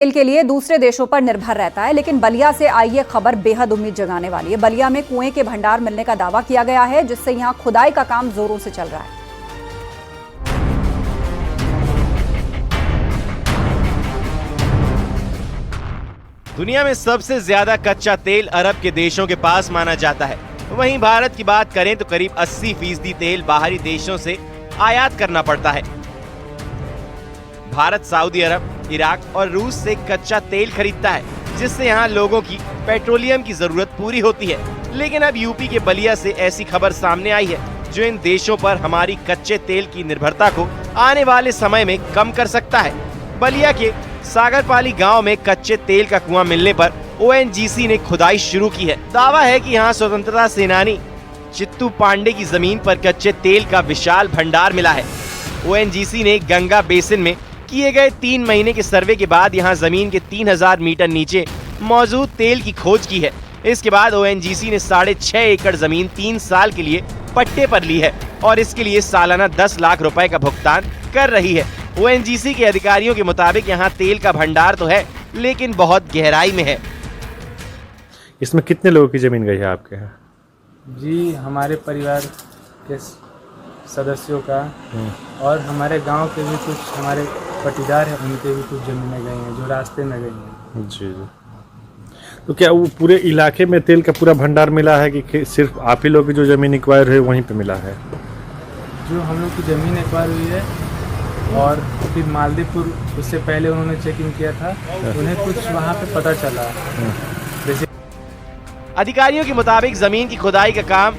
तेल के लिए दूसरे देशों पर निर्भर रहता है, लेकिन बलिया से आई ये खबर बेहद उम्मीद जगाने वाली है। बलिया में कुएं के भंडार मिलने का दावा किया गया है, जिससे यहां खुदाई का काम जोरों से चल रहा है। दुनिया में सबसे ज्यादा कच्चा तेल अरब के देशों के पास माना जाता है। वहीं भारत की बात करें तो करीब 80% तेल बाहरी देशों से आयात करना पड़ता है। भारत सऊदी अरब, इराक और रूस से कच्चा तेल खरीदता है, जिससे यहाँ लोगों की पेट्रोलियम की जरूरत पूरी होती है। लेकिन अब यूपी के बलिया से ऐसी खबर सामने आई है, जो इन देशों पर हमारी कच्चे तेल की निर्भरता को आने वाले समय में कम कर सकता है। बलिया के सागरपाली गांव में कच्चे तेल का कुआं मिलने पर ONGC ने खुदाई शुरू की है। दावा है कि यहाँ स्वतंत्रता सेनानी चित्तू पांडे की जमीन पर कच्चे तेल का विशाल भंडार मिला है। ONGC ने गंगा बेसिन में किए गए 3 महीने के सर्वे के बाद यहाँ जमीन के 3000 मीटर नीचे मौजूद तेल की खोज की है। इसके बाद ONGC ने 6.5 एकड़ जमीन 3 साल के लिए पट्टे पर ली है और इसके लिए सालाना 10 लाख रुपए का भुगतान कर रही है। ONGC के अधिकारियों के मुताबिक यहाँ तेल का भंडार तो है, लेकिन बहुत गहराई में है। इसमें कितने लोगों की जमीन गई है आपके यहाँ? जी, हमारे परिवार के सदस्यों का और हमारे गांव के भी कुछ हमारे पटीदार हैं, उनके भी कुछ जमीनें गई हैं जो रास्ते में गई हैं। जी जी। तो क्या वो पूरे इलाके में तेल का पूरा भंडार मिला है कि सिर्फ आप ही लोग की जो जमीन एक्वायर है वहीं पे मिला है? जो हम लोग की ज़मीन एक्वायर हुई है और फिर मालदीपुर उससे पहले उन्होंने चेक इन किया था, उन्हें कुछ वहाँ पे पता चला। जैसे अधिकारियों के मुताबिक जमीन की खुदाई का काम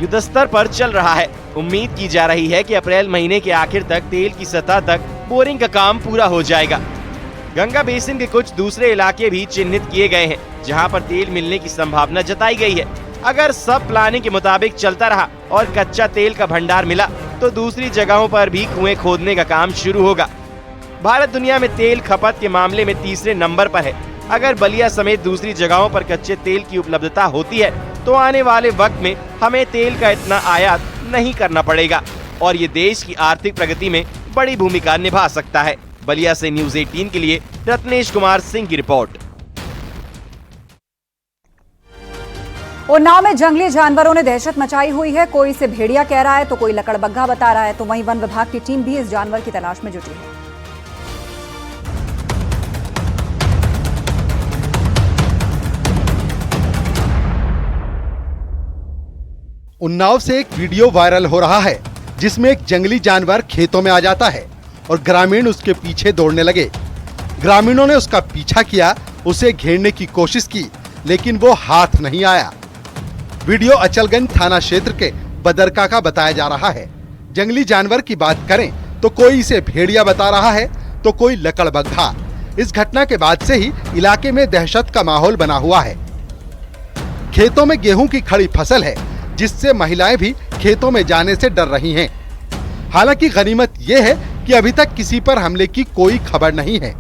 युद्धस्तर पर चल रहा है। उम्मीद की जा रही है कि अप्रैल महीने के आखिर तक तेल की सतह तक बोरिंग का काम पूरा हो जाएगा। गंगा बेसिन के कुछ दूसरे इलाके भी चिन्हित किए गए हैं, जहां पर तेल मिलने की संभावना जताई गई है। अगर सब प्लानिंग के मुताबिक चलता रहा और कच्चा तेल का भंडार मिला, तो दूसरी जगहों पर भी कुएं खोदने का काम शुरू होगा। भारत दुनिया में तेल खपत के मामले में तीसरे नंबर पर है। अगर बलिया समेत दूसरी जगहों पर कच्चे तेल की उपलब्धता होती है, तो आने वाले वक्त में हमें तेल का इतना आयात नहीं करना पड़ेगा और ये देश की आर्थिक प्रगति में बड़ी भूमिका निभा सकता है। बलिया से न्यूज़ 18 के लिए रत्नेश कुमार सिंह की रिपोर्ट। उन्नाव में जंगली जानवरों ने दहशत मचाई हुई है। कोई इसे भेड़िया कह रहा है तो कोई लकड़बग्घा बता रहा है, तो वहीं वन विभाग की टीम भी इस जानवर की तलाश में जुटी है। उन्नाव से एक वीडियो वायरल हो रहा है, जिसमें एक जंगली जानवर खेतों में आ जाता है और ग्रामीण उसके पीछे दौड़ने लगे। ग्रामीणों ने उसका पीछा किया, उसे घेरने की कोशिश की, लेकिन वो हाथ नहीं आया। वीडियो अचलगंज थाना क्षेत्र के बदरका का बताया जा रहा है। जंगली जानवर की बात करें तो कोई इसे भेड़िया बता रहा है तो कोई लकड़बग्घा। इस घटना के बाद से ही इलाके में दहशत का माहौल बना हुआ है। खेतों में गेहूं की खड़ी फसल है, जिससे महिलाएं भी खेतों में जाने से डर रही हैं। हालांकि गनीमत ये है कि अभी तक किसी पर हमले की कोई खबर नहीं है।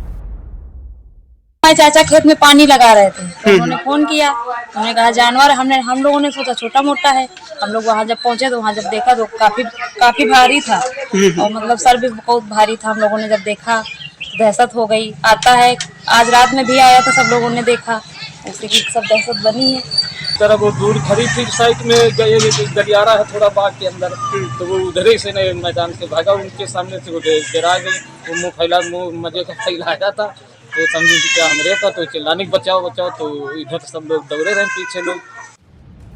हमारे चाचा खेत में पानी लगा रहे थे, तो उन्होंने फोन किया, उन्होंने कहा जानवर। हम लोगों ने सोचा छोटा मोटा है। हम लोग वहाँ जब पहुँचे तो वहाँ जब देखा तो काफी भारी था और मतलब सर भी बहुत भारी था। हम लोगों ने जब देखा दहशत हो गई। आता है, आज रात में भी आया था, सब लोगों ने देखा, उसी की सब दहशत बनी है। तरफ वो दूर खड़ी थी साइड में गलियारा है थोड़ा बाग के अंदर, तो वो उधर ही से मैदान से भागा। उनके सामने से वो गिरा गई। वो मुंह मजे का फैलाया था, तो समझे कि क्या हमरे था, तो चिल्लाने बचाओ बचाओ, तो इधर सब लोग दौड़े रहे पीछे लोग।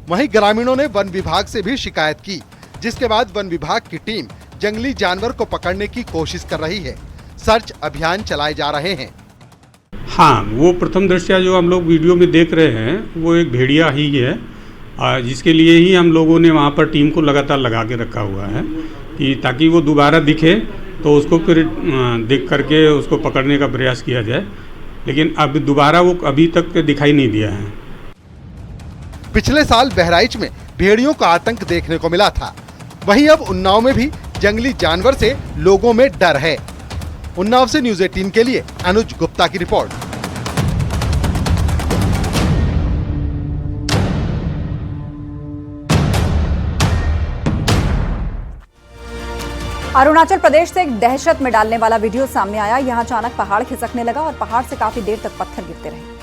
वहीं ग्रामीणों ने वन विभाग से भी शिकायत की, जिसके बाद वन विभाग की टीम जंगली जानवर को पकड़ने की कोशिश कर रही है। सर्च अभियान चलाए जा रहे हैं। हाँ, वो प्रथम दृष्टया जो हम लोग वीडियो में देख रहे हैं वो एक भेड़िया ही है, जिसके लिए ही हम लोगों ने वहाँ पर टीम को लगातार लगा के रखा हुआ है कि ताकि वो दोबारा दिखे तो उसको फिर देख करके उसको पकड़ने का प्रयास किया जाए। लेकिन अब दोबारा वो अभी तक दिखाई नहीं दिया है। पिछले साल बहराइच में भेड़ियों का आतंक देखने को मिला था। वहीं अब उन्नाव में भी जंगली जानवर से लोगों में डर है। उन्नाव से न्यूज़ 18 के लिए अनुज गुप्ता की रिपोर्ट। अरुणाचल प्रदेश से एक दहशत में डालने वाला वीडियो सामने आया। यहां अचानक पहाड़ खिसकने लगा और पहाड़ से काफी देर तक पत्थर गिरते रहे।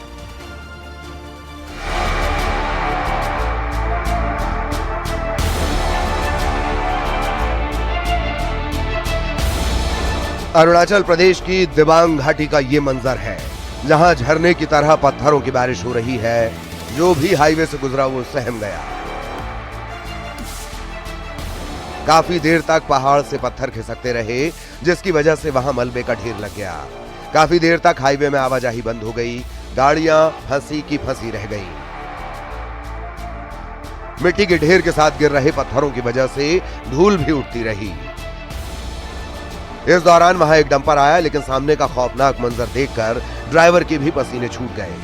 अरुणाचल प्रदेश की दिबांग घाटी का ये मंजर है, जहां झरने की तरह पत्थरों की बारिश हो रही है। जो भी हाईवे से गुजरा वो सहम गया। काफी देर तक पहाड़ से पत्थर खिसकते रहे, जिसकी वजह से वहां मलबे का ढेर लग गया। काफी देर तक हाईवे में आवाजाही बंद हो गई। गाड़ियां फंसी की फंसी रह गईं। मिट्टी के ढेर के साथ गिर रहे पत्थरों की वजह से धूल भी उठती रही। इस दौरान वहां एक डंपर आया, लेकिन सामने का खौफनाक मंजर देखकर ड्राइवर के भी पसीने छूट गए।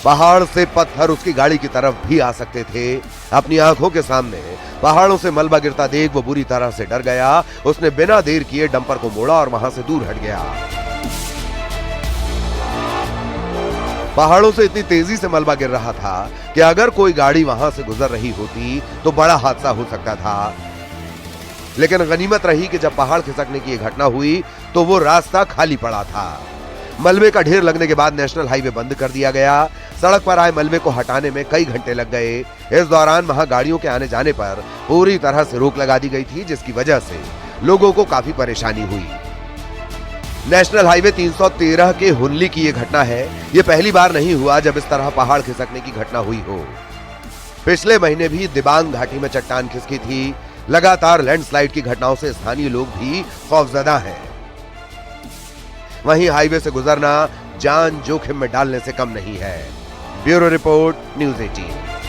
पहाड़ से पत्थर उसकी गाड़ी की तरफ भी आ सकते थे। अपनी आंखों के सामने पहाड़ों से मलबा गिरता देख वो बुरी तरह से डर गया। उसने बिना देर किए डंपर को मोड़ा और वहां से दूर हट गया। पहाड़ों से इतनी तेजी से मलबा गिर रहा था कि अगर कोई गाड़ी वहां से गुजर रही होती तो बड़ा हादसा हो सकता था। लेकिन गनीमत रही कि जब पहाड़ खिसकने की घटना हुई तो वो रास्ता खाली पड़ा था। मलबे का ढेर लगने के बाद नेशनल हाईवे बंद कर दिया गया। सड़क पर आए मलबे को हटाने में कई घंटे लग गए। इस दौरान वहां गाड़ियों के आने जाने पर पूरी तरह से रोक लगा दी गई थी, जिसकी वजह से लोगों को काफी परेशानी हुई। नेशनल हाईवे 313 के हुनली की ये घटना है। ये पहली बार नहीं हुआ जब इस तरह पहाड़ खिसकने की घटना हुई हो। पिछले महीने भी दिबांग घाटी में चट्टान खिसकी थी। लगातार लैंडस्लाइड की घटनाओं से स्थानीय लोग भी खौफजदा हैं। वहीं हाईवे से गुजरना जान जोखिम में डालने से कम नहीं है। Bureau report, news 18।